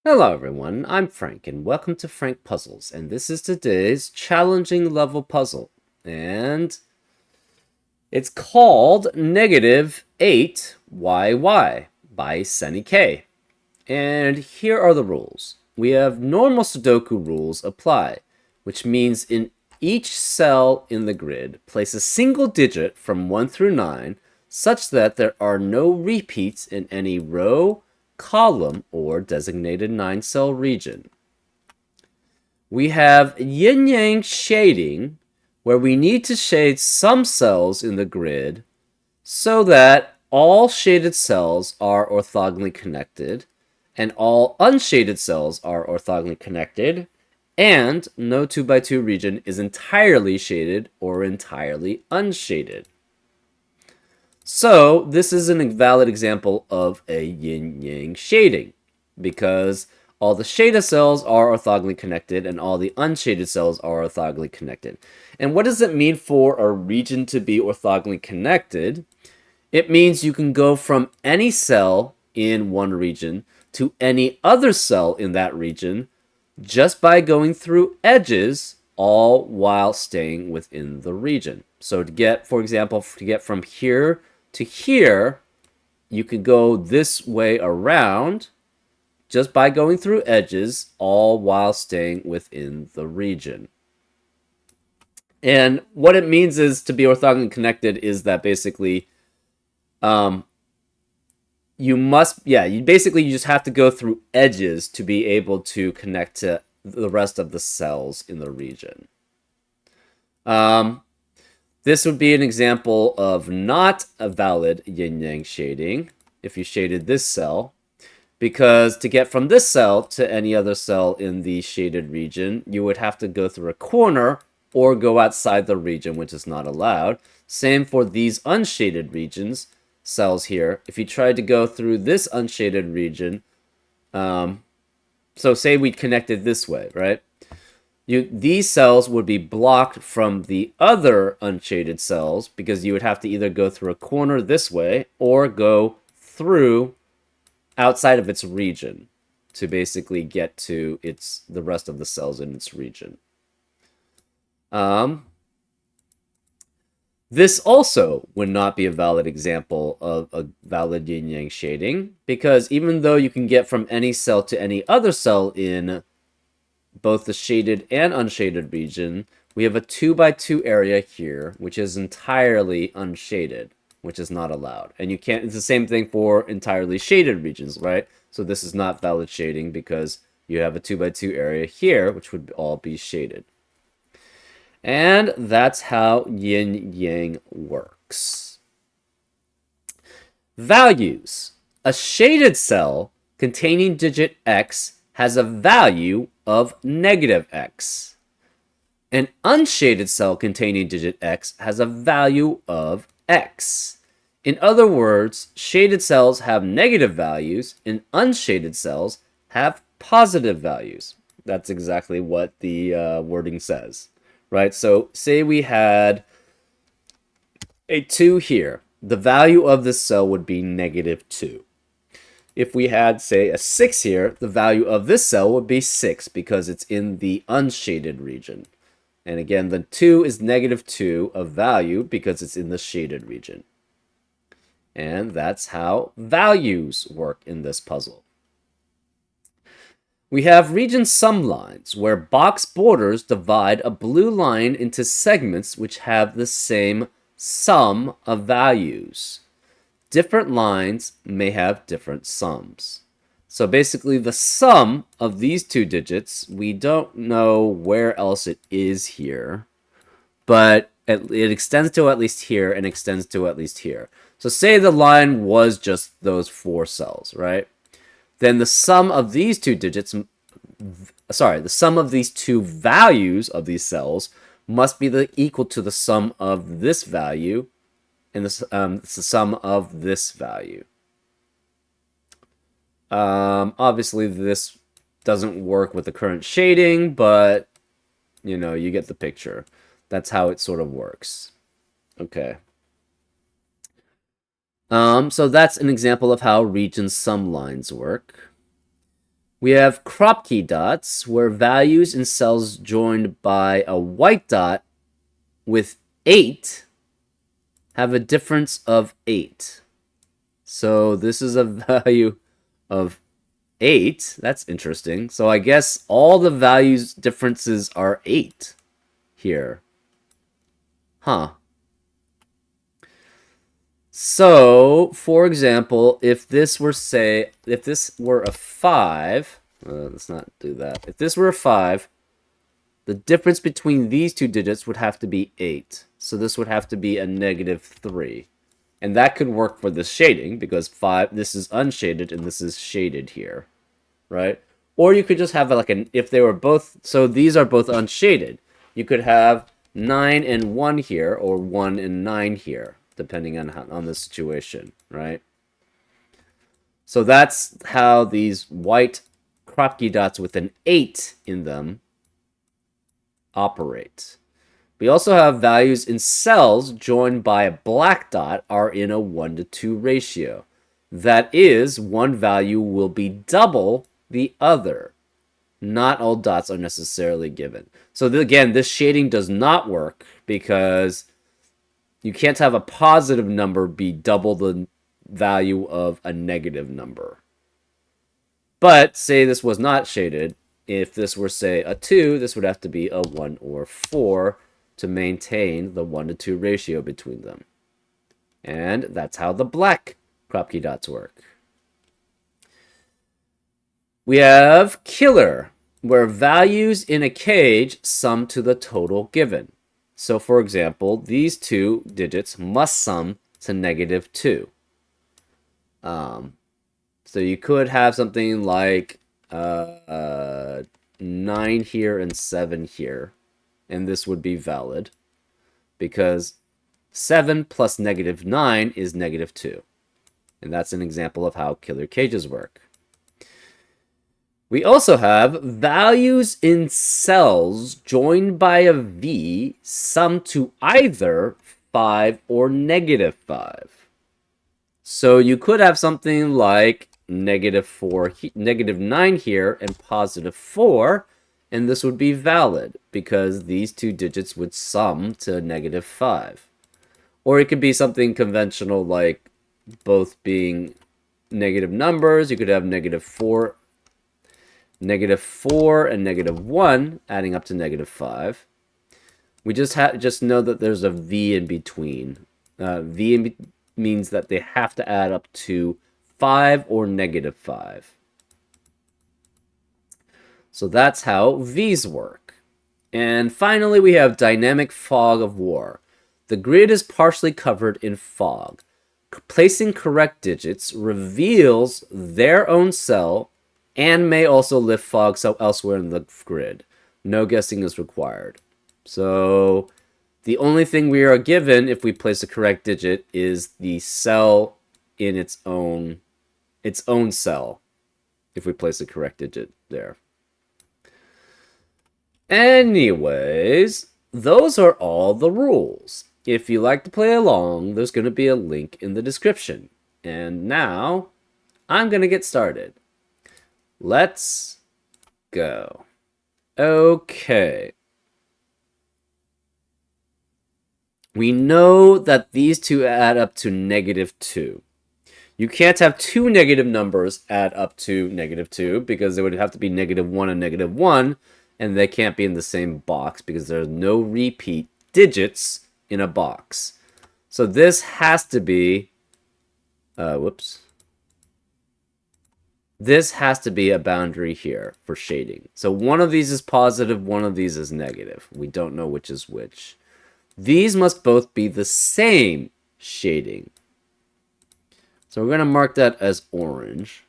Hello everyone, I'm Frank and welcome to Frank Puzzles, and this is today's challenging level puzzle. And it's called -8YY by Sunny K. And here are the rules. We have normal Sudoku rules apply, which means in each cell in the grid, place a single digit from 1 through 9 such that there are no repeats in any row, column, or designated 9-cell region. We have yin-yang shading, where we need to shade some cells in the grid so that all shaded cells are orthogonally connected, and all unshaded cells are orthogonally connected, and no 2x2 region is entirely shaded or entirely unshaded. So this is an invalid example of a yin-yang shading, because all the shaded cells are orthogonally connected and all the unshaded cells are orthogonally connected. And what does it mean for a region to be orthogonally connected? It means you can go from any cell in one region to any other cell in that region just by going through edges, all while staying within the region. So to get, for example, to get from here to here, you could go this way around just by going through edges, all while staying within the region. And what it means is to be orthogonally connected is that basically you basically just have to go through edges to be able to connect to the rest of the cells in the region. This would be an example of not a valid yin-yang shading if you shaded this cell, because to get from this cell to any other cell in the shaded region, you would have to go through a corner or go outside the region, which is not allowed. Same for these unshaded regions, cells here. If you tried to go through this unshaded region, so say we connected this way, right? These cells would be blocked from the other unshaded cells because you would have to either go through a corner this way or go through outside of its region to basically get to the rest of the cells in its region. This also would not be a valid example of a valid yin-yang shading, because even though you can get from any cell to any other cell in both the shaded and unshaded region, we have a 2x2 area here, which is entirely unshaded, which is not allowed. And you can't, it's the same thing for entirely shaded regions, right? So this is not valid shading because you have a 2x2 area here, which would all be shaded. And that's how yin-yang works. Values. A shaded cell containing digit x has a value of -x. An unshaded cell containing digit x has a value of x. In other words, shaded cells have negative values and unshaded cells have positive values. That's exactly what the wording says, right? So say we had a 2 here. The value of this cell would be -2. If we had, say, a 6 here, the value of this cell would be 6 because it's in the unshaded region. And again, the 2 is -2 of value because it's in the shaded region. And that's how values work in this puzzle. We have region sum lines, where box borders divide a blue line into segments which have the same sum of values. Different lines may have different sums. So basically the sum of these two digits, we don't know where else it is here, but it extends to at least here and extends to at least here. So say the line was just those 4 cells, right? Then the sum of these two digits, the sum of these two values of these cells must be equal to the sum of this value and it's the sum of this value. Obviously, this doesn't work with the current shading, but, you know, you get the picture. That's how it sort of works. Okay. So that's an example of how region sum lines work. We have crop key dots, where values in cells joined by a white dot with 8 have a difference of 8. So this is a value of 8. That's interesting. So I guess all the values differences are 8 here. Huh. So, for example, if this were a 5, let's not do that. If this were a 5, the difference between these two digits would have to be 8. So this would have to be a -3. And that could work for this shading, because 5, this is unshaded and this is shaded here, right? Or you could just have like if they were both, so these are both unshaded. You could have 9 and 1 here, or 1 and 9 here, depending on the situation, right? So that's how these white crop key dots with an 8 in them operate. We also have values in cells joined by a black dot are in a 1:2 ratio. That is, one value will be double the other. Not all dots are necessarily given. So again, this shading does not work because you can't have a positive number be double the value of a negative number. But say this was not shaded. If this were, say, a 2, this would have to be a 1 or 4 to maintain the 1:2 ratio between them. And that's how the black crop key dots work. We have killer, where values in a cage sum to the total given. So, for example, these two digits must sum to -2. So you could have something like 9 here and 7 here, and this would be valid because 7 plus -9 is -2. And that's an example of how killer cages work. We also have values in cells joined by a V sum to either 5 or -5. So you could have something like -9 here and +4, and this would be valid because these two digits would sum to -5. Or it could be something conventional like both being negative numbers. You could have -4 and -1 adding up to -5. We just know that there's a V in between. Means that they have to add up to 5 or -5. So that's how V's work. And finally, we have dynamic fog of war. The grid is partially covered in fog. Placing correct digits reveals their own cell and may also lift fog elsewhere in the grid. No guessing is required. So the only thing we are given if we place a correct digit is the cell in its own cell if we place a correct digit there. Anyways, those are all the rules. If you like to play along, there's going to be a link in the description. And now, I'm going to get started. Let's go. Okay. We know that these two add up to -2. You can't have two negative numbers add up to -2 because it would have to be -1 and -1, and they can't be in the same box because there's no repeat digits in a box. So this has to be, this has to be a boundary here for shading. So one of these is positive, one of these is negative. We don't know which is which. These must both be the same shading. So we're going to mark that as orange.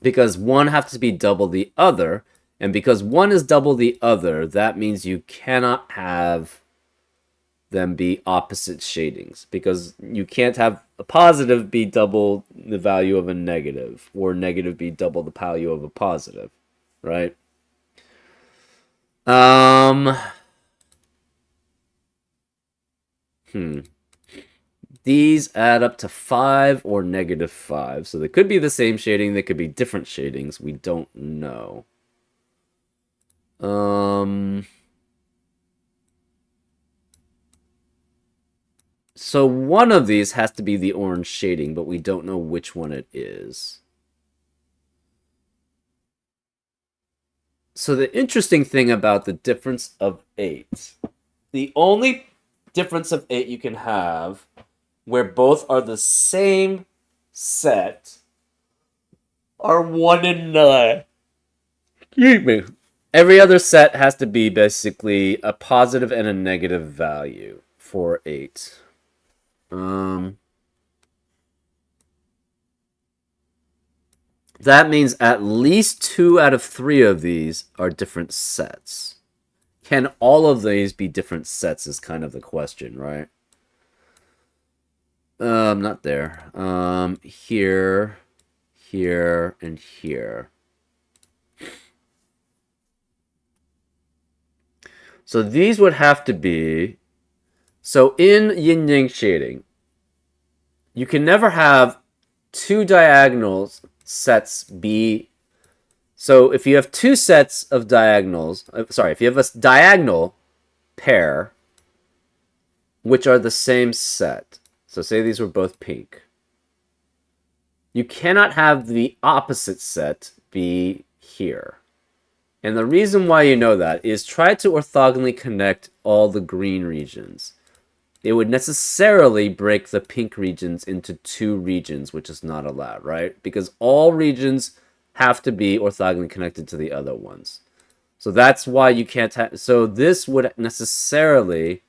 Because one has to be double the other. And because one is double the other, that means you cannot have them be opposite shadings. Because you can't have a positive be double the value of a negative. Or negative be double the value of a positive. Right? these add up to 5 or negative 5. So they could be the same shading, they could be different shadings. We don't know. So one of these has to be the orange shading, but we don't know which one it is. So the interesting thing about the difference of 8, the only difference of 8 you can have where both are the same set are 1 and 9. Excuse me. Every other set has to be basically a positive and a negative value for 8. That means at least 2 out of 3 of these are different sets. Can all of these be different sets is kind of the question, right? Not there. Here, here, and here. So these would have to be... So in yin-yang shading, you can never have 2 diagonals sets be... So if you have 2 sets of diagonals... Sorry, if you have a diagonal pair, which are the same set... So say these were both pink. You cannot have the opposite set be here. And the reason why you know that is try to orthogonally connect all the green regions. It would necessarily break the pink regions into 2 regions, which is not allowed, right? Because all regions have to be orthogonally connected to the other ones. So that's why you can't have... So this would necessarily,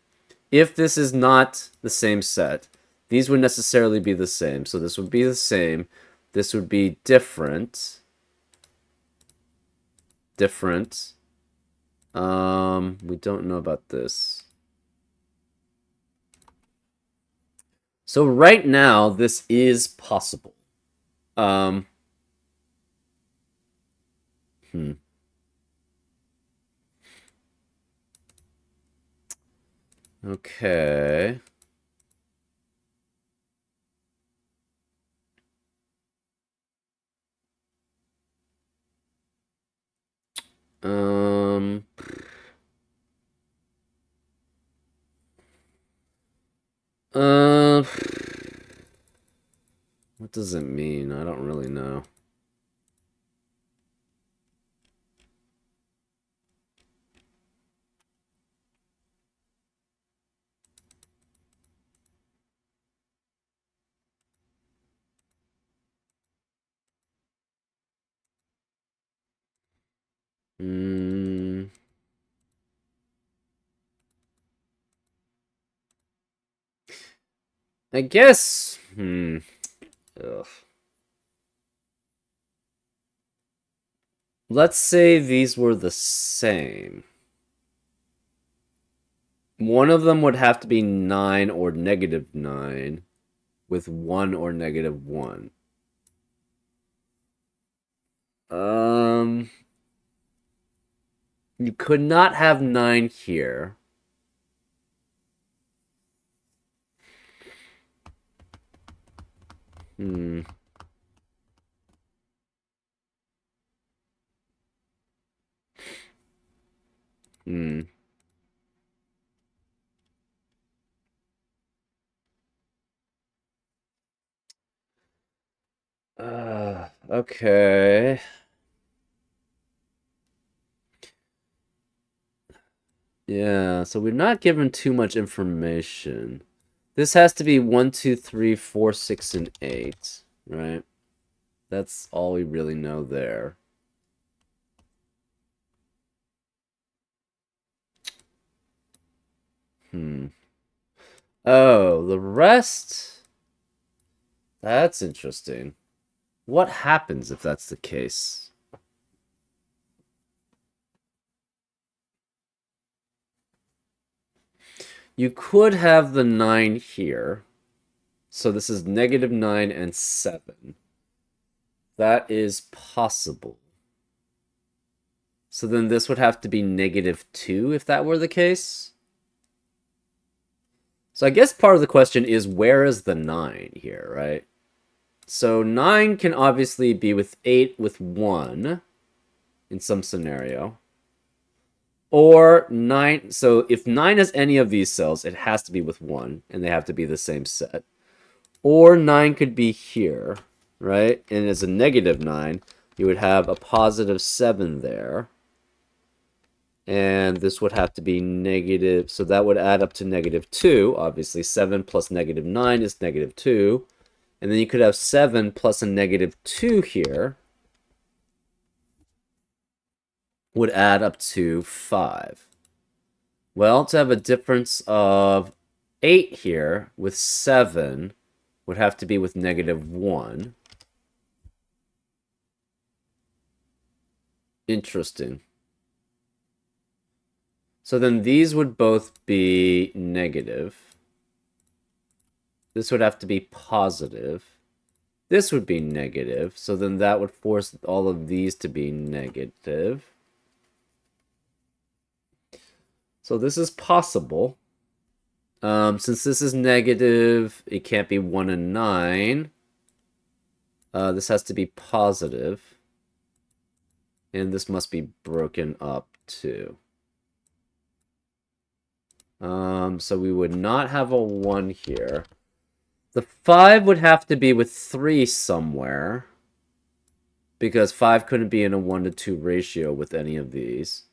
if this is not the same set, these would necessarily be the same. So this would be the same. This would be different. Different. We don't know about this. So right now, this is possible. Okay. What does it mean? I don't really know. I guess. Ugh. Let's say these were the same. One of them would have to be 9 or negative 9 with 1 or negative 1. You could not have 9 here. Okay. Yeah, so we're not given too much information. This has to be 1, 2, 3, 4, 6, and 8, right? That's all we really know there. Oh, the rest? That's interesting. What happens if that's the case? You could have the 9 here. So this is negative 9 and 7. That is possible. So then this would have to be negative 2 if that were the case. So I guess part of the question is, where is the 9 here, right? So 9 can obviously be with 8 with 1 in some scenario. Or 9, so if 9 has any of these cells, it has to be with 1, and they have to be the same set. Or 9 could be here, right? And as a negative 9, you would have a positive 7 there. And this would have to be negative, so that would add up to negative 2. Obviously, 7 plus negative 9 is negative 2. And then you could have 7 plus a negative 2 here would add up to 5. Well, to have a difference of 8 here with 7 would have to be with negative 1. Interesting. So then these would both be negative. This would have to be positive. This would be negative. So then that would force all of these to be negative. So this is possible. Since this is negative, it can't be 1 and 9. This has to be positive. And this must be broken up too. So we would not have a 1 here. The 5 would have to be with 3 somewhere. Because 5 couldn't be in a 1 to 2 ratio with any of these.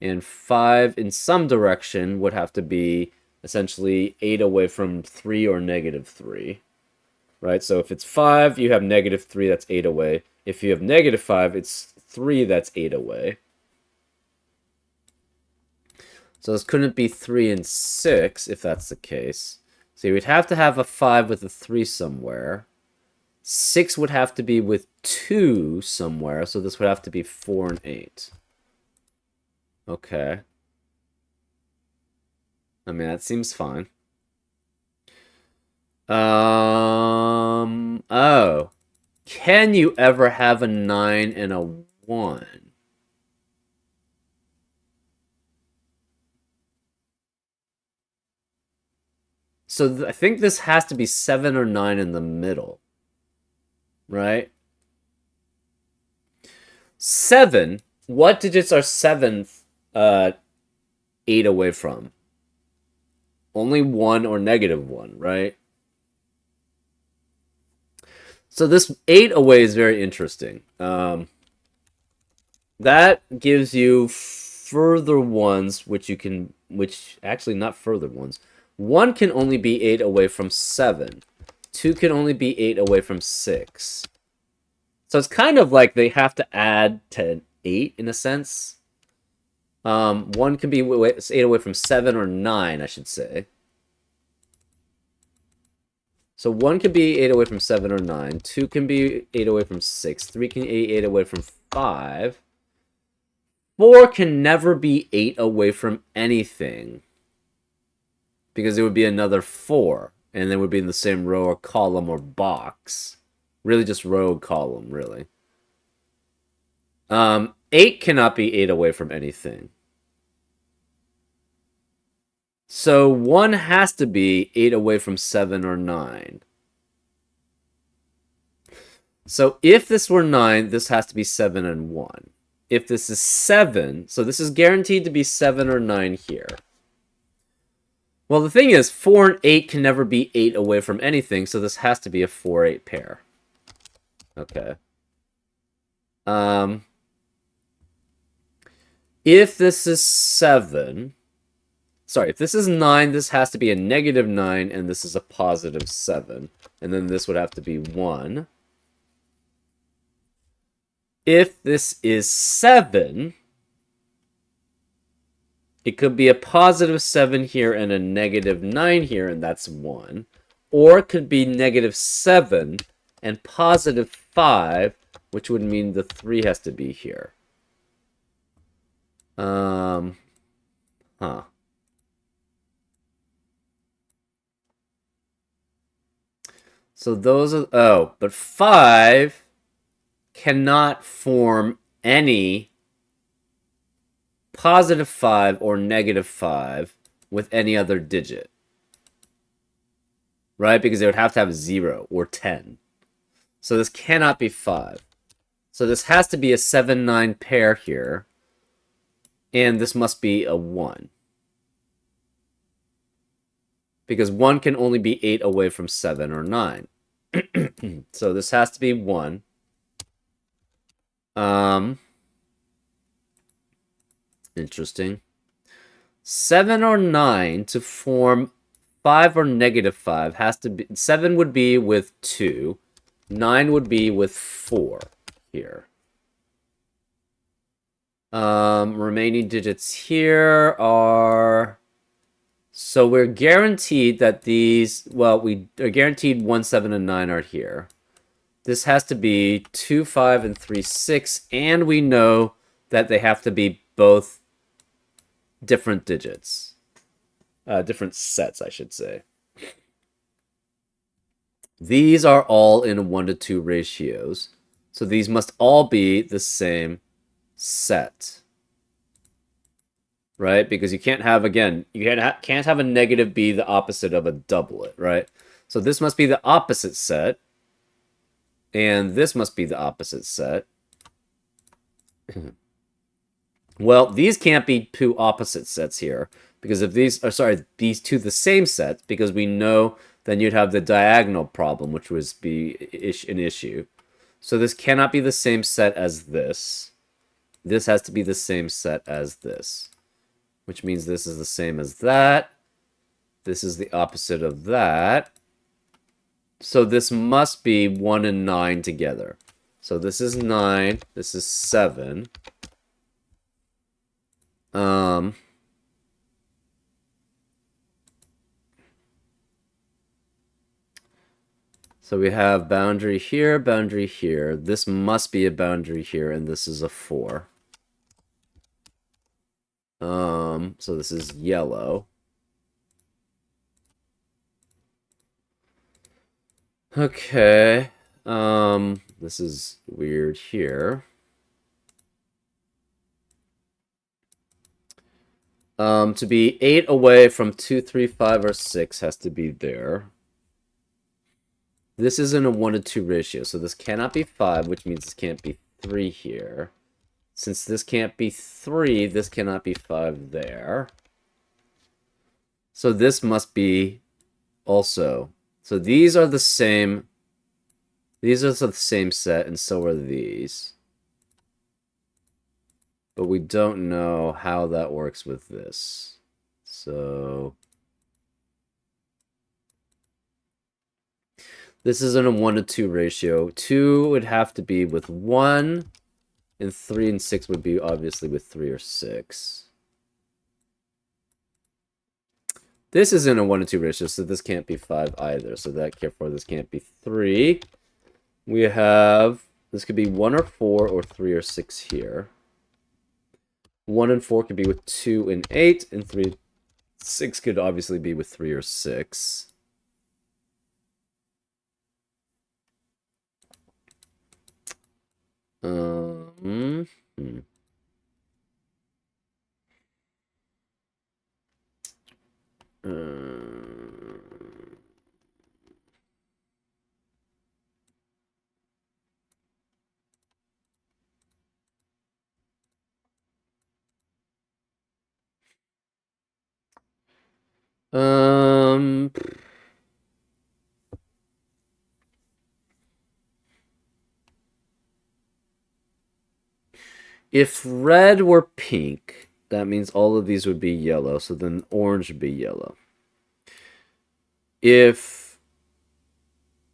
And 5 in some direction would have to be essentially 8 away from 3 or negative 3. Right? So if it's 5, you have negative 3, that's 8 away. If you have negative 5, it's 3, that's 8 away. So this couldn't be 3 and 6, if that's the case. So you would have to have a 5 with a 3 somewhere. 6 would have to be with 2 somewhere, so this would have to be 4 and 8. Okay. I mean, that seems fine. Oh. Can you ever have a 9 and a 1? So I think this has to be 7 or 9 in the middle. Right? 7. What digits are 7 8 away from? Only 1 or negative 1, right? So this 8 away is very interesting. That gives you further ones, which actually not further ones. 1 can only be 8 away from 7. 2 can only be 8 away from 6. So it's kind of like they have to add to 8 in a sense. 1 can be 8 away from 7 or 9, I should say. So 1 can be 8 away from 7 or 9. 2 can be 8 away from 6. 3 can be 8 away from 5. 4 can never be 8 away from anything. Because it would be another 4. And then it would be in the same row or column or box. Really just row, column, really. 8 cannot be 8 away from anything. So 1 has to be 8 away from 7 or 9. So if this were 9, this has to be 7 and 1. If this is 7, so this is guaranteed to be 7 or 9 here. Well, the thing is, 4 and 8 can never be 8 away from anything, so this has to be a 4-8 pair. Okay. If this is 7... Sorry, if this is 9, this has to be a negative 9, and this is a positive 7. And then this would have to be 1. If this is 7, it could be a positive 7 here and a negative 9 here, and that's 1. Or it could be negative 7 and positive 5, which would mean the 3 has to be here. So those are... Oh, but 5 cannot form any positive 5 or negative 5 with any other digit. right? Because they would have to have 0 or 10. So this cannot be 5. So this has to be a 7-9 pair here. And this must be a 1. Because 1 can only be 8 away from 7 or 9. So this has to be 1. Interesting. 7 or 9 to form 5 or -5 has to be... 7 would be with 2. 9 would be with 4 here. Remaining digits here are... So we're guaranteed that these... Well, we are guaranteed 1, 7, and 9 are here. This has to be 2, 5, and 3, 6. And we know that they have to be both different digits. Different sets, I should say. These are all in 1-to-2 ratios. So these must all be the same set. Right? Because you can't have, again, you can't have a negative be the opposite of a doublet, right? So this must be the opposite set. And this must be the opposite set. Well, these can't be two opposite sets here. Because if these are, sorry, these two the same sets, because we know then you'd have the diagonal problem, which would be an issue. So this cannot be the same set as this. This has to be the same set as this. Which means this is the same as that. This is the opposite of that. So this must be 1 and 9 together. So this is 9. This is 7. So we have boundary here, boundary here. This must be a boundary here, and this is a 4. So this is yellow. Okay. This is weird here. To be 8 away from 2, 3, 5, or 6 has to be there. This is in a 1-to-2 ratio, so this cannot be 5, which means this can't be 3 here. Since this can't be 3, this cannot be 5 there. So this must be also. So these are the same. These are the same set, and so are these. But we don't know how that works with this. So this is in a 1-to-2 ratio. 2 would have to be with 1, and 3 and 6 would be obviously with 3 or 6. This is in a 1-to-2 ratio, so this can't be 5 either. So therefore this can't be 3. We have, this could be 1 or 4 or 3 or 6 here. 1 and 4 could be with 2 and 8, and 3, 6 could obviously be with 3 or 6. Hmm. If red were pink, that means all of these would be yellow, so then orange would be yellow. If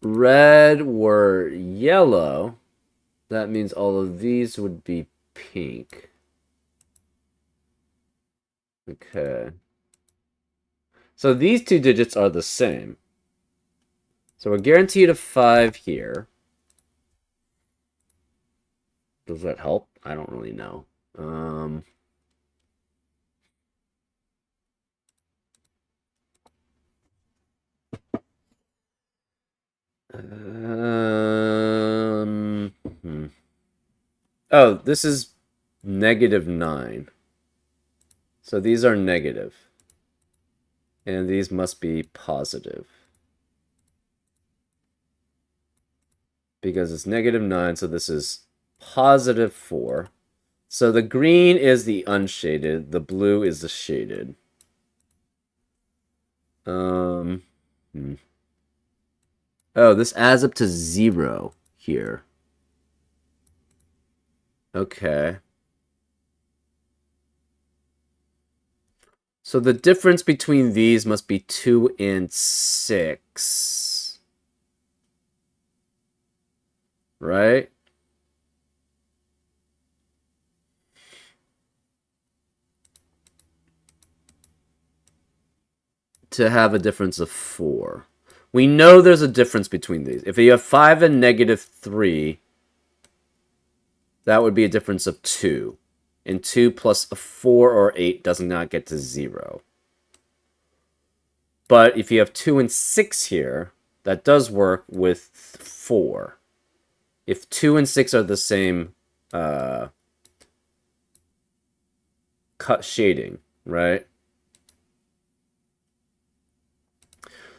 red were yellow, that means all of these would be pink. Okay. So these two digits are the same. So we're guaranteed a 5 here. Does that help? I don't really know. Oh, this is -9. So these are negative. And these must be positive. because it's -9, so this is +4. So the green is the unshaded, the blue is the shaded. Oh, this adds up to 0 here. Okay. So the difference between these must be 2 and 6. Right? To have a difference of 4. We know there's a difference between these. If you have 5 and -3, that would be a difference of 2. And 2 plus a 4 or 8 does not get to 0. But if you have 2 and 6 here, that does work with 4. If 2 and 6 are the same cut shading, right?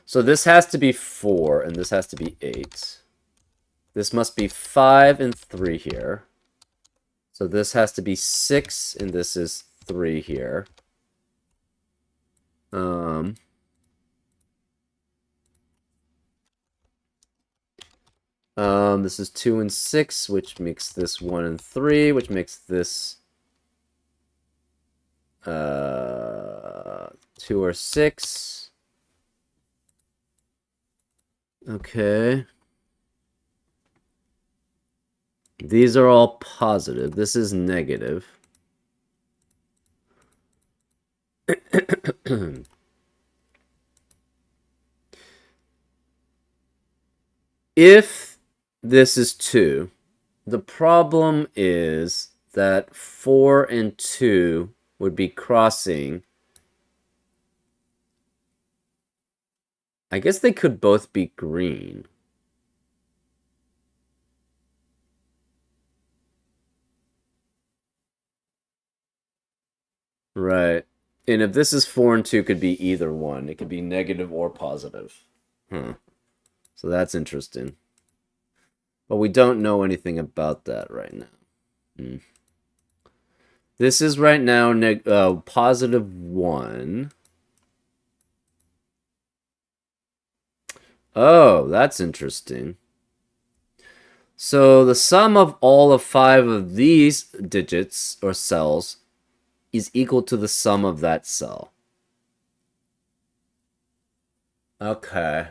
So this has to be 4, and this has to be 8. This must be 5 and 3 here. So this has to be 6, and this is 3 here. This is 2 and 6, which makes this 1 and 3, which makes this 2 or 6. Okay. These are all positive. This is negative. If this is 2, the problem is that 4 and 2 would be crossing. I guess they could both be green. Right. And if this is 4 and 2, could be either one. It could be negative or positive. So that's interesting. But we don't know anything about that right now. This is right now +1. Oh, that's interesting. So the sum of all of 5 of these digits or cells is equal to the sum of that cell. Okay.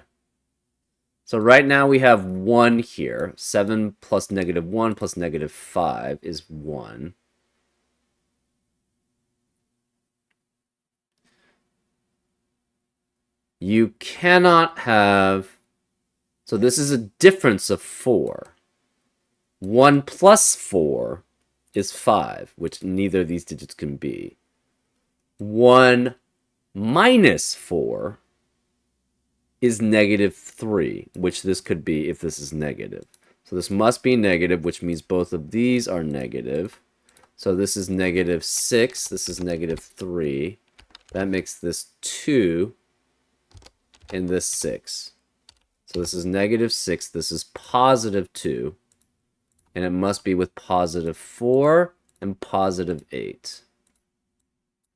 So right now we have 1 here. 7 plus -1 plus -5 is 1. You cannot have... So this is a difference of 4. 1 plus 4 is 5, which neither of these digits can be. 1 minus 4 is -3, which this could be if this is negative. So this must be negative, which means both of these are negative. So this is -6, this is -3. That makes this 2, and this 6. So this is -6, this is +2, and it must be with +4 and +8.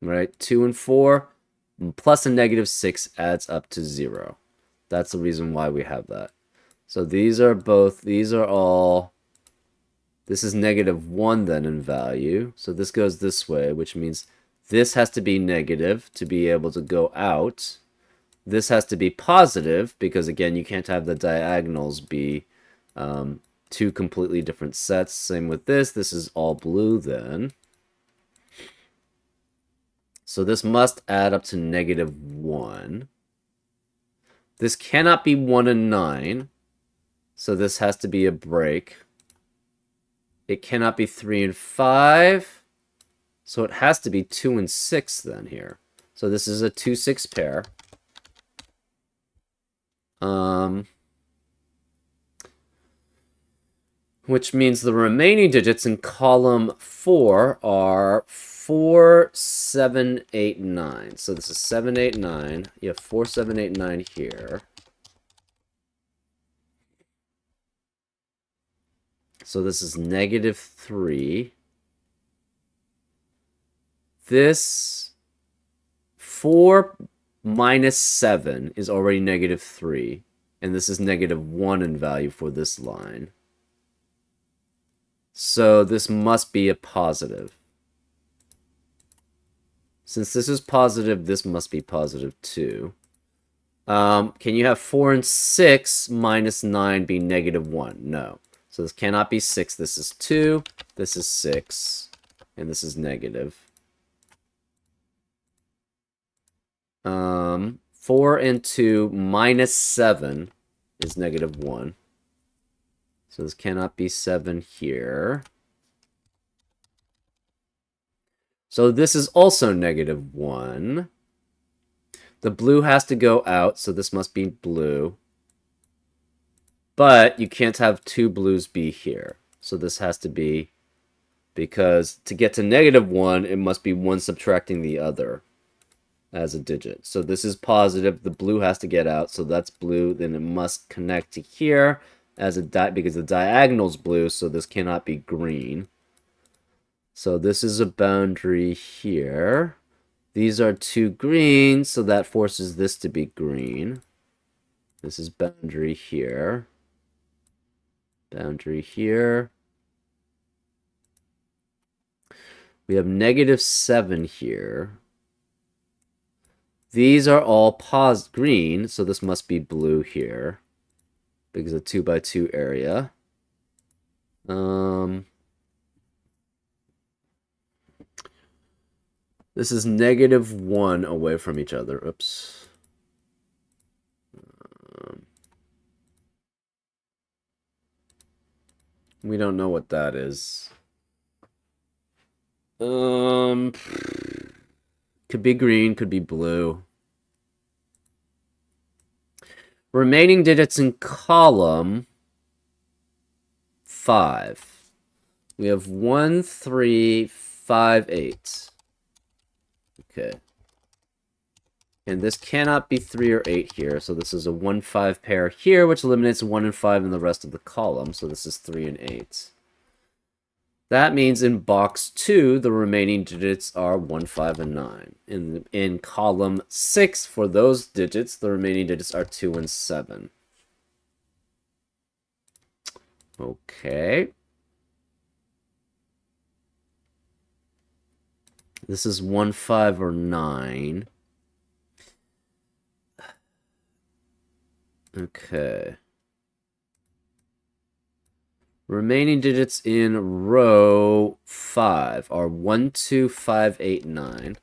Right? 2 and 4 plus a -6 adds up to 0. That's the reason why we have that. So these are all... This is -1 then in value. So this goes this way, which means this has to be negative to be able to go out. This has to be positive because, again, you can't have the diagonals be two completely different sets. Same with this. This is all blue then. So this must add up to -1. This cannot be 1 and 9. So this has to be a break. It cannot be 3 and 5. So it has to be 2 and 6 then here. So this is a 2-6 pair. Which means the remaining digits in column 4 are 4, 7, 8, 9. So this is 7, 8, 9. You have 4, 7, 8, 9 here. So this is -3. This 4 minus 7 is already -3. And this is -1 in value for this line. So this must be a positive. Since this is positive, this must be positive too. Can you have 4 and 6 minus 9 be -1? No. So this cannot be 6. This is 2. This is 6. And this is negative. 4 and 2 minus 7 is -1. So this cannot be 7 here. So this is also -1. The blue has to go out, so this must be blue. But you can't have two blues be here. So this has to be, because to get to -1, it must be one subtracting the other as a digit. So this is positive. The blue has to get out, so that's blue. Then it must connect to here as a because the diagonal's blue, so this cannot be green. So this is a boundary here. These are two greens, so that forces this to be green. This is boundary here. Boundary here. We have -7 here. These are all green, so this must be blue here. Because of 2x2 area. This is -1 away from each other. Oops. We don't know what that is. Could be green, could be blue. Remaining digits in column 5. We have 1, 3, 5, 8. Okay. And this cannot be 3 or 8 here, so this is a 1, 5 pair here, which eliminates 1 and 5 in the rest of the column, so this is 3 and 8. That means in box 2, the remaining digits are 1, 5, and 9. In column 6, for those digits, the remaining digits are 2 and 7. Okay. This is 1, 5, or 9. Okay. Remaining digits in row 5 are 1, 2, 5, 8, 9.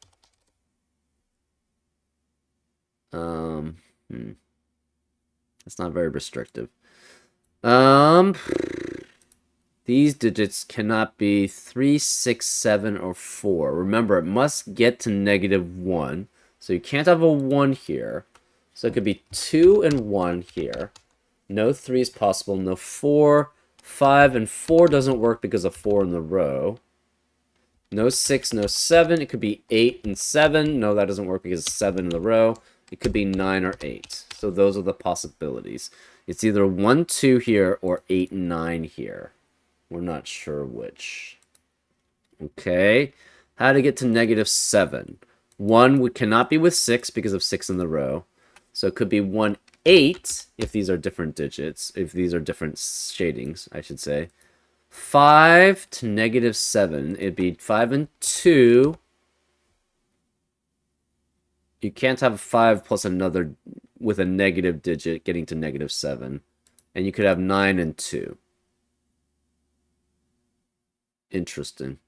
That's not very restrictive. These digits cannot be 3, 6, 7, or 4. Remember, it must get to -1. So you can't have a 1 here. So it could be 2 and 1 here. No 3 is possible. No 4. 5 and 4 doesn't work because of 4 in the row. No 6, no 7. It could be 8 and 7. No, that doesn't work because it's 7 in the row. It could be 9 or 8. So those are the possibilities. It's either 1, 2 here or 8 and 9 here. We're not sure which. Okay. How to get to -7. 1 cannot be with 6 because of 6 in the row. So it could be 1, 8 if these are different digits. If these are different shadings, I should say. 5 to -7. It'd be 5 and 2. You can't have 5 plus another with a negative digit getting to -7. And you could have 9 and 2. Interesting.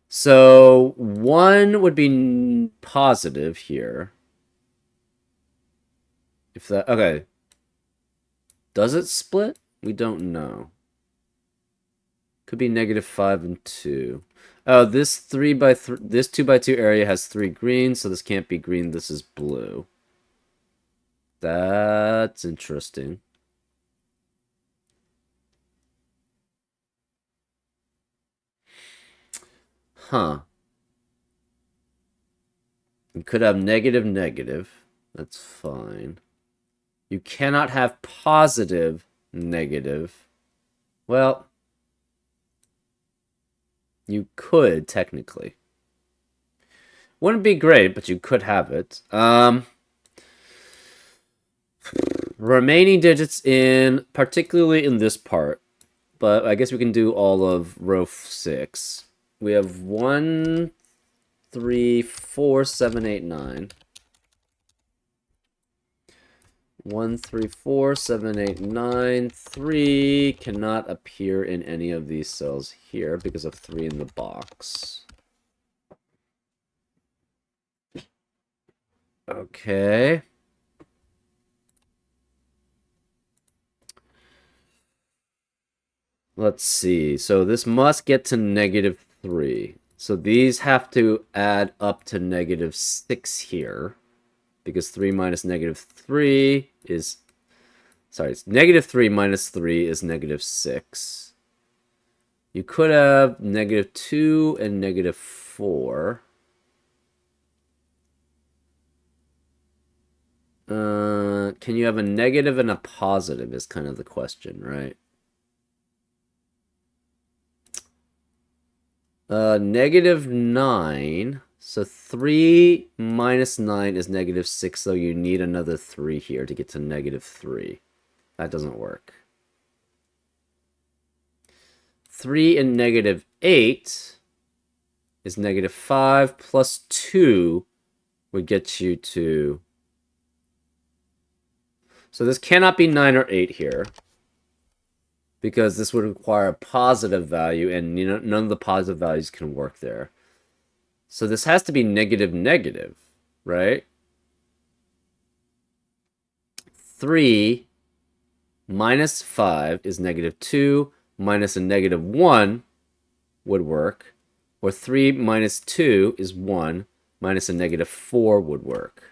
So 1 would be positive here. If that, okay. Does it split? We don't know. Could be -5 and 2. Oh, this 3x3, this 2x2 area has 3 greens, so this can't be green. This is blue. That's interesting. Huh. You could have negative, negative. That's fine. You cannot have positive negative. Well, you could technically. Wouldn't be great, but you could have it. Remaining digits in, particularly in this part, but I guess we can do all of row 6. We have 1, 3, 4, 7, 8, 9. 1, 3, 4, 7, 8, 9. 3 cannot appear in any of these cells here because of 3 in the box. Okay. Let's see. So this must get to -3. So these have to add up to -6 here. Because 3 minus -3 is... Sorry, it's -3 minus 3 is -6. You could have -2 and -4. Can you have a negative and a positive is kind of the question, right? -9. So 3 minus 9 is -6, so you need another 3 here to get to -3. That doesn't work. 3 and -8 is -5 plus 2 would get you to... So this cannot be 9 or 8 here, because this would require a positive value, and none of the positive values can work there. So this has to be negative, right? 3 minus 5 is -2, minus a -1 would work. Or 3 minus 2 is 1, minus a -4 would work.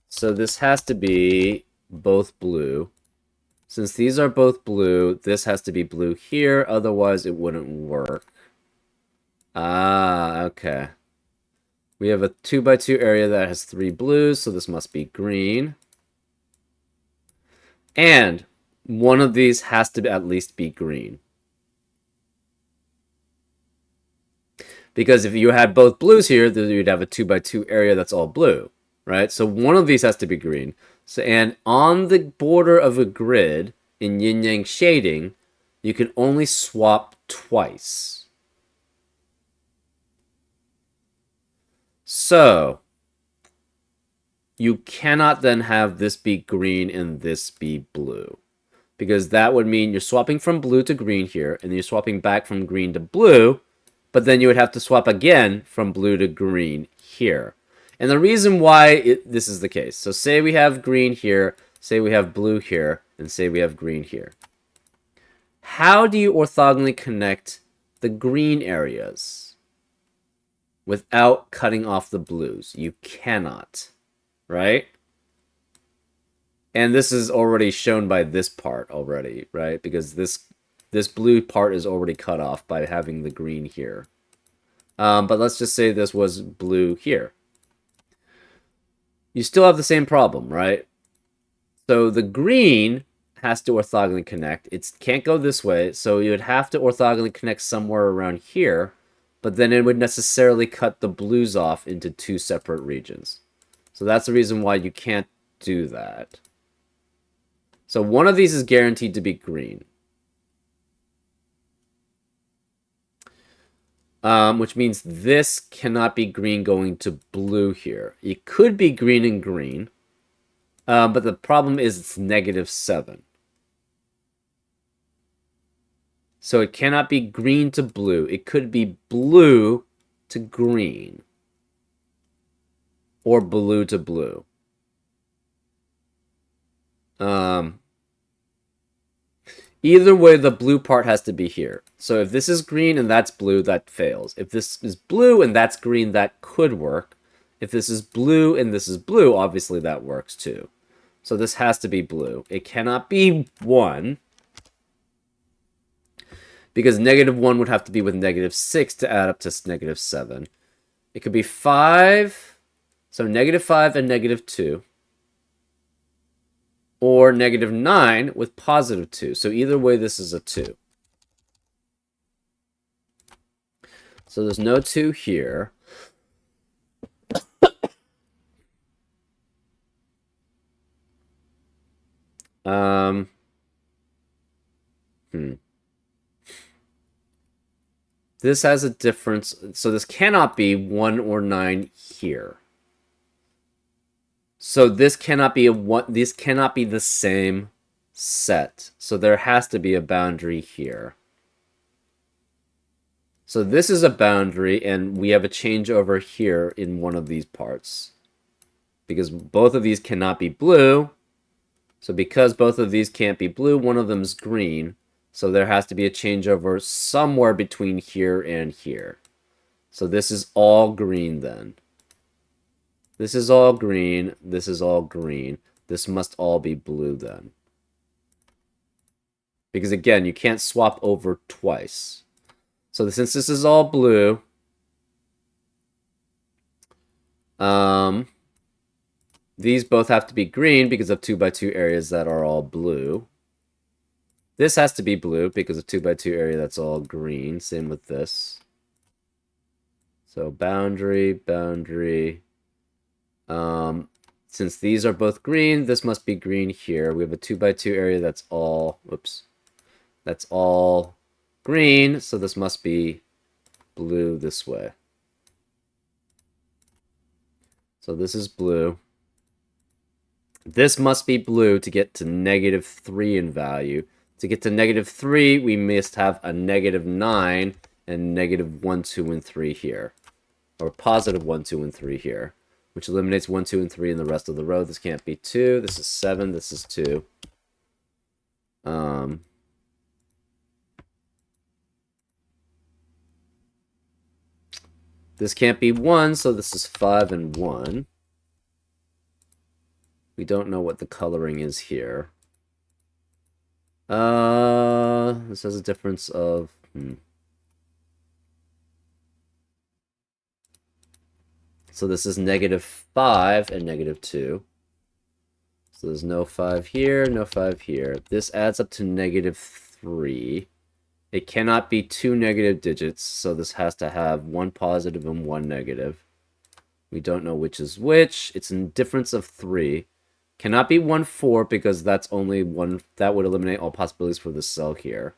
So this has to be both blue. Since these are both blue, this has to be blue here, otherwise it wouldn't work. Ah, okay. We have a 2x2 area that has 3 blues, so this must be green. And one of these has to at least be green. Because if you had both blues here, then you'd have a 2x2 area that's all blue, right? So one of these has to be green. So, and on the border of a grid in yin-yang shading, you can only swap twice. So you cannot then have this be green and this be blue, because that would mean you're swapping from blue to green here, and then you're swapping back from green to blue, but then you would have to swap again from blue to green here. And the reason why this is the case, so say we have green here, say we have blue here, and say we have green here. How do you orthogonally connect the green areas without cutting off the blues? You cannot, right? And this is already shown by this part already, right? Because this blue part is already cut off by having the green here. But let's just say this was blue here. You still have the same problem, right? So the green has to orthogonally connect. It can't go this way, so you would have to orthogonally connect somewhere around here, but then it would necessarily cut the blues off into 2 separate regions. So that's the reason why you can't do that. So one of these is guaranteed to be green. Which means this cannot be green going to blue here. It could be green and green, but the problem is it's -7. So it cannot be green to blue. It could be blue to green, or blue to blue. Either way, the blue part has to be here. So if this is green and that's blue, that fails. If this is blue and that's green, that could work. If this is blue and this is blue, obviously that works too. So this has to be blue. It cannot be 1, because -1 would have to be with -6 to add up to -7. It could be 5, so -5 and -2. or negative 9 with positive 2. So either way, this is a 2. So there's no 2 here. Hmm. This has a difference. So this cannot be 1 or 9 here. So this cannot be a one. This cannot be the same set. So there has to be a boundary here. So this is a boundary, and we have a changeover here in one of these parts. Because both of these cannot be blue. So because both of these can't be blue, one of them is green. So there has to be a changeover somewhere between here and here. So this is all green then. This is all green. This is all green. This must all be blue then. Because again, you can't swap over twice. So since this is all blue, these both have to be green because of 2x2 areas that are all blue. This has to be blue because of 2x2 area that's all green. Same with this. So boundary, boundary. Since these are both green, this must be green here. We have a 2x2 area that's all, whoops, that's all green. So this must be blue this way. So this is blue. This must be blue to get to -3 in value. To get to -3, we must have a -9 and -1, 2, and 3 here. Or +1, 2, and 3 here. Which eliminates 1, 2, and 3 in the rest of the row. This can't be 2. This is 7. This is 2. This can't be 1, so this is 5 and 1. We don't know what the coloring is here. This has a difference of... So this is -5 and -2. So there's no 5 here, no 5 here. This adds up to -3. It cannot be 2 negative digits, so this has to have 1 positive and 1 negative. We don't know which is which. It's a difference of 3. Cannot be 1, 4 because that's only one. That would eliminate all possibilities for this cell here.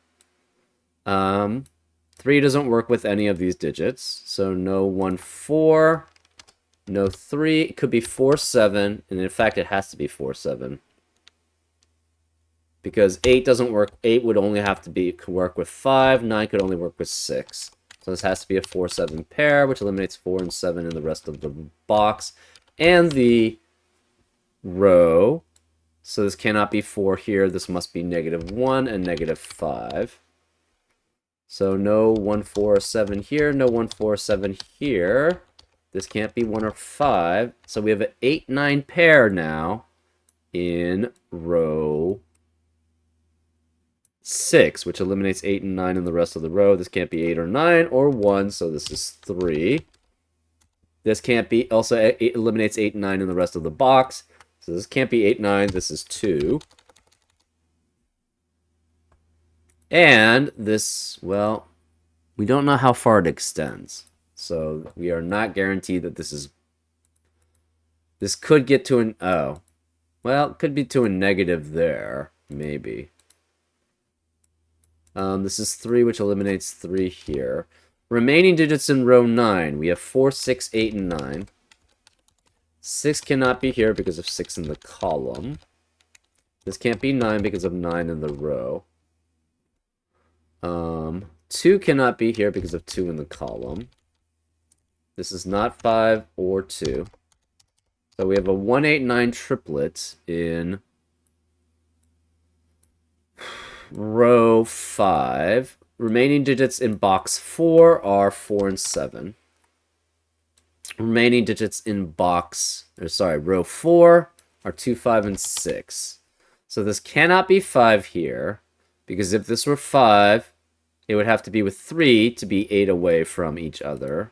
3 doesn't work with any of these digits, so no 1, 4. No 3. It could be 4, 7. And in fact, it has to be 4, 7. Because 8 doesn't work. 8 would only have to be work with 5. 9 could only work with 6. So this has to be a 4, 7 pair, which eliminates 4 and 7 in the rest of the box. And the row. So this cannot be 4 here. This must be -1 and -5. So no 1, 4, 7 here. No 1, 4, 7 here. This can't be 1 or 5. So we have an 8, 9 pair now in row 6, which eliminates 8 and 9 in the rest of the row. This can't be 8 or 9 or 1, so this is 3. This can't be, also it eliminates 8 and 9 in the rest of the box. So this can't be 8, 9, this is 2. And this, well, we don't know how far it extends. So we are not guaranteed that this is... This could get to an... Oh. Well, it could be to a negative there. Maybe. This is 3, which eliminates 3 here. Remaining digits in row 9. We have 4, 6, 8, and 9. 6 cannot be here because of 6 in the column. This can't be 9 because of 9 in the row. 2 cannot be here because of 2 in the column. This is not 5 or 2. So we have a 1, 8, 9 triplet in row 5. Remaining digits in box 4 are 4 and 7. Remaining digits in row 4 are 2, 5, and 6. So this cannot be 5 here, because if this were 5, it would have to be with 3 to be 8 away from each other.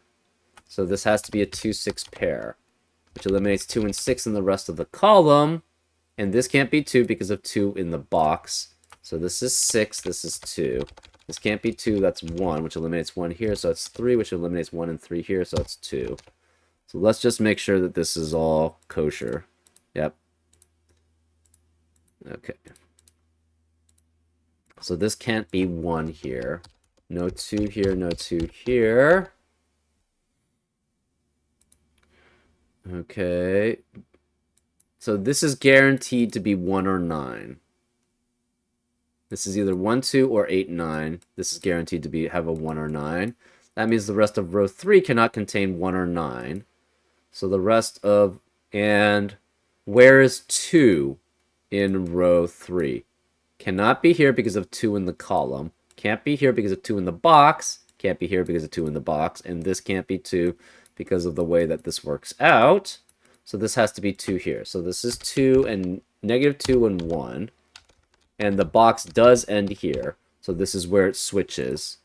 So this has to be a 2, 6 pair, which eliminates 2 and 6 in the rest of the column. And this can't be 2 because of 2 in the box. So this is 6, this is 2. This can't be 2, that's 1, which eliminates 1 here. So it's 3, which eliminates 1 and 3 here, so it's 2. So let's just make sure that this is all kosher. Yep. Okay. So this can't be 1 here. No 2 here, no 2 here. Okay. So this is guaranteed to be 1 or 9. This is either 1, 2, or 8, 9. This is guaranteed to have a 1 or 9. That means the rest of row 3 cannot contain 1 or 9. So the rest of... And where is 2 in row 3? Cannot be here because of 2 in the column. Can't be here because of 2 in the box. Can't be here because of 2 in the box. And this can't be 2 because of the way that this works out. So this has to be 2 here. So this is 2 and negative 2 and 1. And the box does end here. So this is where it switches.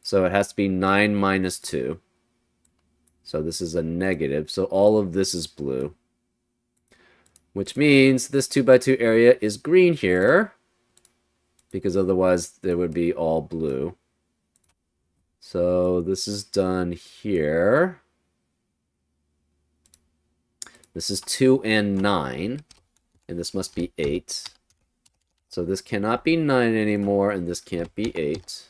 So it has to be 9 minus 2. So this is a negative. So all of this is blue. Which means this 2x2 area is green here. Because otherwise there would be all blue. So this is done here. This is 2 and 9. And this must be 8. So this cannot be 9 anymore, and this can't be 8.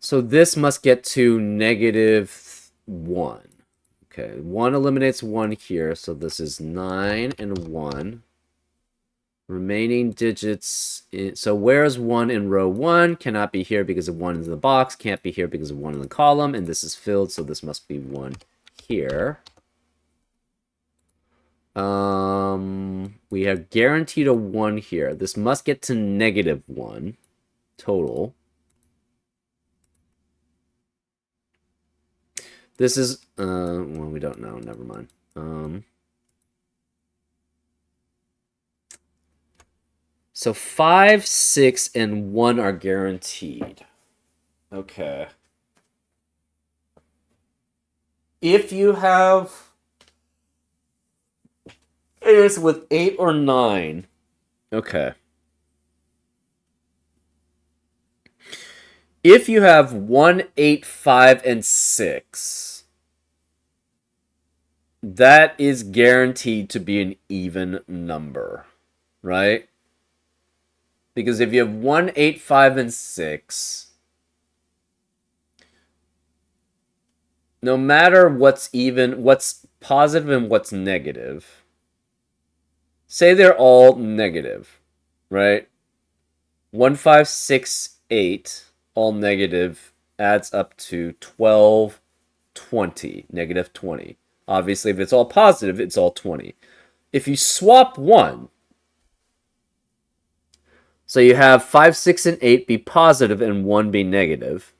So this must get to negative 1. Okay, 1 eliminates 1 here, so this is 9 and 1. Remaining digits, so where's 1 in row 1? Cannot be here because of 1 in the box, can't be here because of 1 in the column, and this is filled, so this must be 1 here. We have guaranteed a 1 here. This must get to negative 1 total. This is, well, we don't know. Never mind. So 5, 6, and 1 are guaranteed. Okay. If you have areas with 8 or 9, okay. If you have 1, 8, 5, and 6, that is guaranteed to be an even number, right? Because if you have 1, 8, 5, and 6, no matter what's even, what's positive and what's negative, say they're all negative, right? 1, 5, 6, 8, all negative, adds up to 12, 20, negative 20. Obviously, if it's all positive, it's all 20. If you swap 1, so you have 5, 6, and 8 be positive and 1 be negative.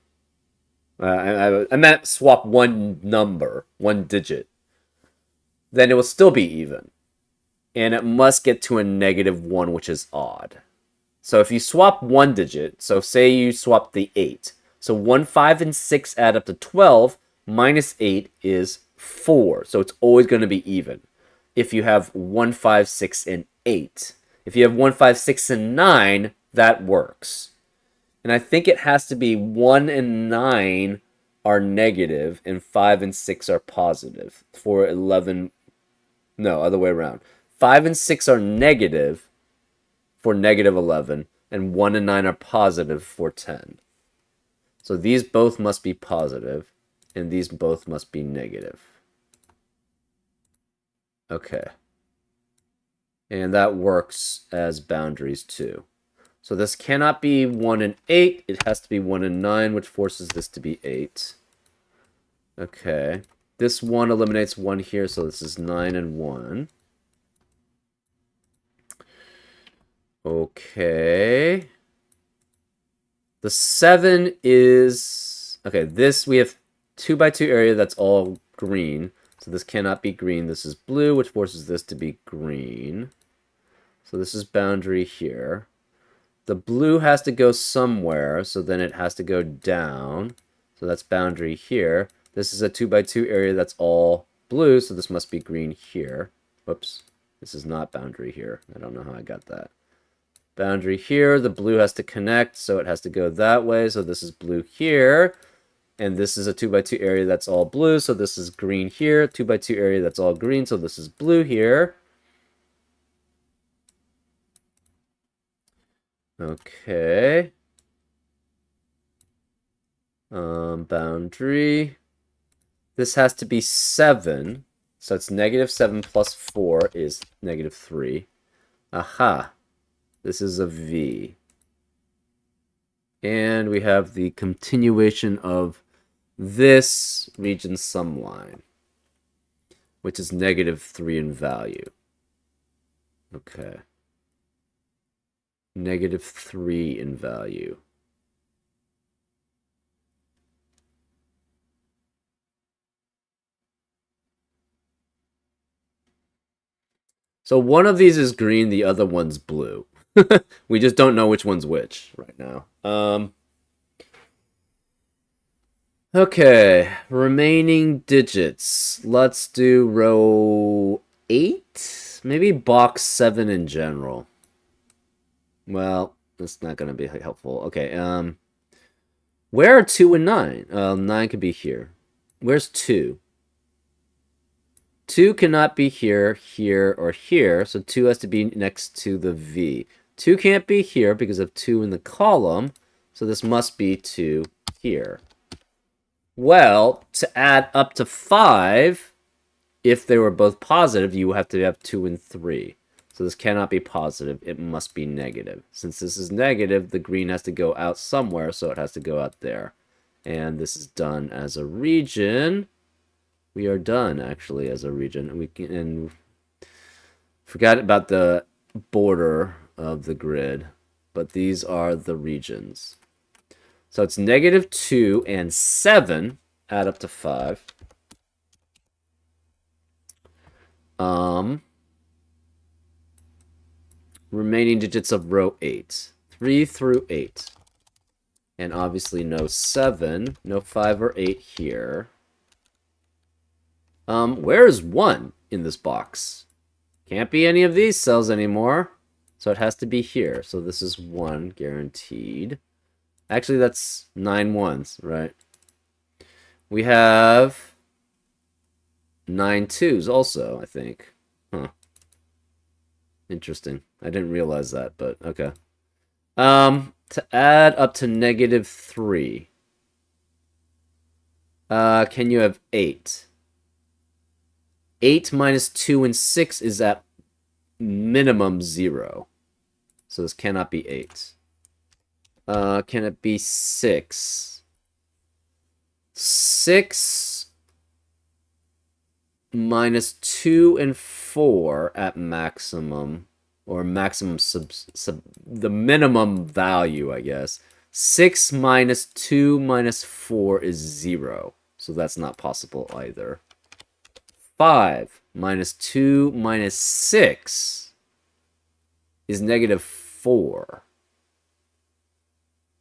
I meant swap one number, one digit. Then it will still be even. And it must get to a negative 1, which is odd. So if you swap one digit, so say you swap the 8. So 1, 5, and 6 add up to 12, minus 8 is 4. So it's always going to be even. If you have 1, 5, 6, and 8. If you have 1, 5, 6, and 9, that works. And I think it has to be 1 and 9 are negative, and 5 and 6 are positive. For 11, no, other way around. 5 and 6 are negative for negative 11, and 1 and 9 are positive for 10. So these both must be positive, and these both must be negative. Okay. And that works as boundaries too. So this cannot be 1 and 8. It has to be 1 and 9, which forces this to be 8. Okay. This 1 eliminates 1 here, so this is 9 and 1. Okay. The 7 is... Okay, this we have 2x2 area that's all green. So this cannot be green. This is blue, which forces this to be green. So this is boundary here. The blue has to go somewhere, so then it has to go down. So that's boundary here. This is a 2x2 area that's all blue, so this must be green here. Whoops. This is not boundary here. I don't know how I got that. Boundary here, the blue has to connect, so it has to go that way. So this is blue here. And this is a 2x2 area that's all blue, so this is green here. 2x2 area that's all green, so this is blue here. Okay. Boundary. This has to be 7. So it's -7 plus 4 is -3. Aha. This is a V. And we have the continuation of this region sum line, which is -3 in value. Okay. -3 in value. So one of these is green, the other one's blue. We just don't know which one's which right now. Okay, remaining digits. Let's do row 8? Maybe box 7 in general. Well, that's not going to be helpful. Okay, where are 2 and 9? 9 could be here. Where's 2? 2 cannot be here, here, or here, so 2 has to be next to the V. 2 can't be here because of 2 in the column, so this must be 2 here. Well, to add up to 5, if they were both positive, you have to have 2 and 3. So this cannot be positive, it must be negative. Since this is negative, the green has to go out somewhere, so it has to go out there. And this is done as a region. We are done, actually, as a region. And forgot about the border of the grid, but these are the regions. So it's -2 and 7 add up to 5. Remaining digits of row 8. 3 through 8. And obviously no 7, no 5 or 8 here. Where is 1 in this box? Can't be any of these cells anymore. So it has to be here. So this is 1 guaranteed. Actually, that's 9 ones, right? We have 9 twos also, I think. Huh. Interesting. I didn't realize that, but okay. To add up to -3. Can you have 8? 8 minus 2 and 6 is at minimum 0. So this cannot be 8. Can it be 6? 6 minus 2 and 4 at maximum, or maximum the minimum value, I guess. 6 minus 2 minus 4 is 0. So that's not possible either. 5 minus 2 minus 6 is -4.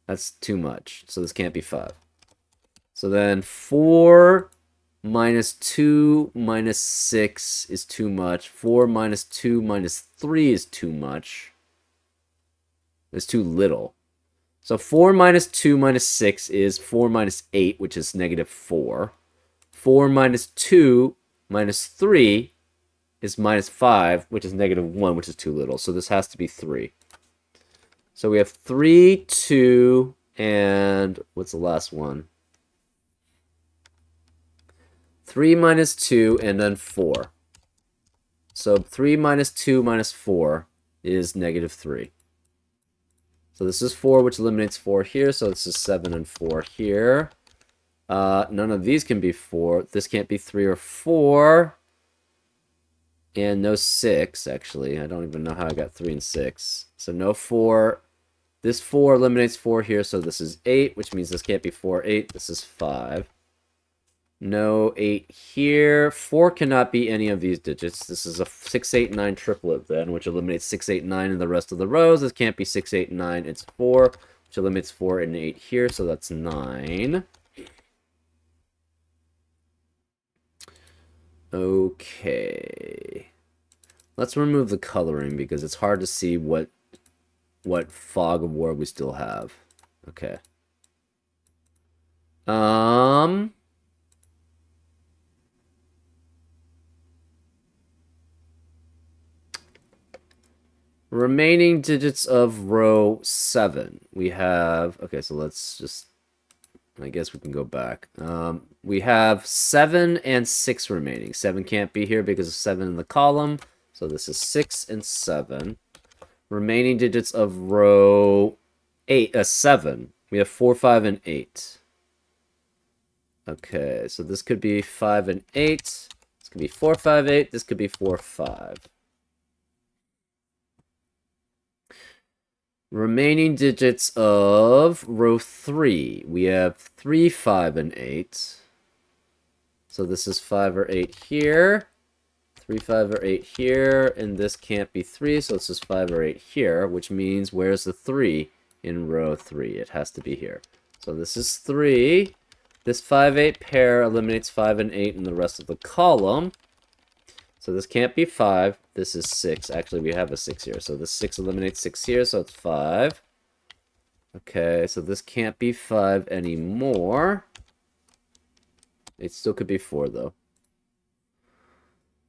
That's too much. So this can't be 5. So then 4 minus 2 minus 6 is too much. 4 minus 2 minus 3 is too much. It's too little. So 4 minus 2 minus 6 is 4 minus 8, which is -4. 4 minus 2 minus 3 is -5, which is -1, which is too little. So this has to be 3. So we have 3, 2, and what's the last one? 3 minus 2, and then 4. So 3 minus 2 minus 4 is -3. So this is 4, which eliminates 4 here, so this is 7 and 4 here. None of these can be 4. This can't be 3 or 4. And no 6, actually. I don't even know how I got 3 and 6. So no 4. This 4 eliminates 4 here, so this is 8, which means this can't be 4, 8. This is 5. No 8 here. 4 cannot be any of these digits. This is a 6, 8, 9 triplet then, which eliminates 6, 8, 9 in the rest of the rows. This can't be 6, 8, 9. It's 4, which eliminates 4 and 8 here, so that's 9. Okay. Let's remove the coloring because it's hard to see what fog of war we still have. Okay. Remaining digits of row 7. We have, okay, so let's just, I guess we can go back. We have 7 and 6 remaining. 7 can't be here because of 7 in the column. So this is 6 and 7. Remaining digits of row 7. We have 4, 5, and 8. Okay, so this could be 5 and 8. This could be 4, 5, 8. This could be 4, 5. Remaining digits of row 3. We have 3, 5, and 8. So this is 5 or 8 here. 3, 5, or 8 here. And this can't be 3, so it's just 5 or 8 here, which means where's the 3 in row 3? It has to be here. So this is 3. This 5, 8 pair eliminates 5 and 8 in the rest of the column. So this can't be 5. This is 6. Actually, we have a 6 here. So this 6 eliminates 6 here, so it's 5. Okay, so this can't be 5 anymore. It still could be 4, though.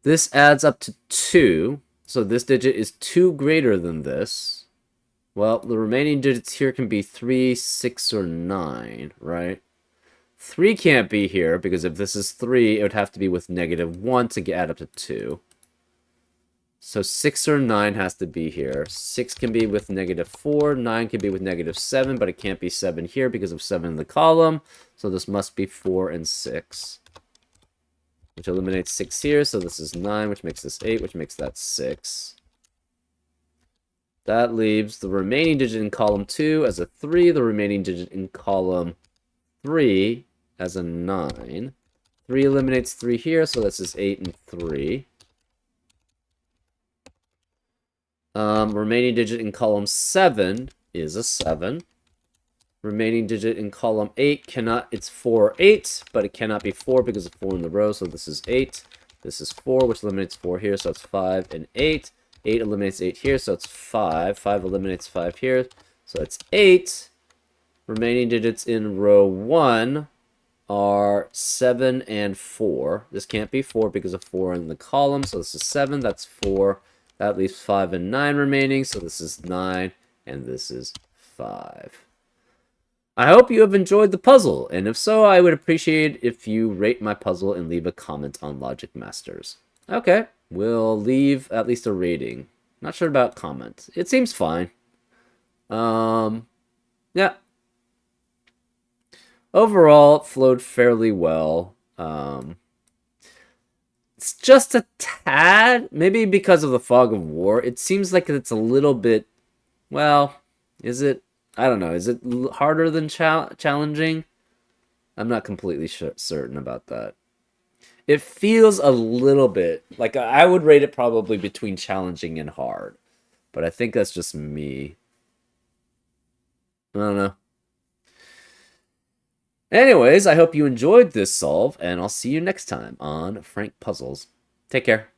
This adds up to 2. So this digit is 2 greater than this. Well, the remaining digits here can be 3, 6, or 9, right? 3 can't be here, because if this is 3, it would have to be with -1 to add up to 2. So 6 or 9 has to be here. 6 can be with -4, 9 can be with -7, but it can't be 7 here because of 7 in the column. So this must be 4 and 6. Which eliminates 6 here, so this is 9, which makes this 8, which makes that 6. That leaves the remaining digit in column 2 as a 3, the remaining digit in column 3 as a 9. 3 eliminates 3 here, so this is 8 and 3. Remaining digit in column 7 is a 7. Remaining digit in column 8 cannot, it's 4 or 8, but it cannot be 4 because of 4 in the row, so this is 8. This is 4, which eliminates 4 here, so it's 5 and 8. 8 eliminates 8 here, so it's 5. 5 eliminates 5 here, so it's 8. Remaining digits in row 1 are 7 and 4. This can't be 4 because of 4 in the column, so this is 7, that's 4. That leaves 5 and 9 remaining, so this is 9, and this is 5. I hope you have enjoyed the puzzle, and if so, I would appreciate if you rate my puzzle and leave a comment on Logic Masters. Okay, we'll leave at least a rating. Not sure about comment. It seems fine. Yeah. Overall, it flowed fairly well. It's just a tad, maybe because of the fog of war. It seems like it's a little bit, well, is it? I don't know. Is it harder than challenging? I'm not completely certain about that. It feels a little bit like I would rate it probably between challenging and hard. But I think that's just me. I don't know. Anyways, I hope you enjoyed this solve, and I'll see you next time on Frank Puzzles. Take care.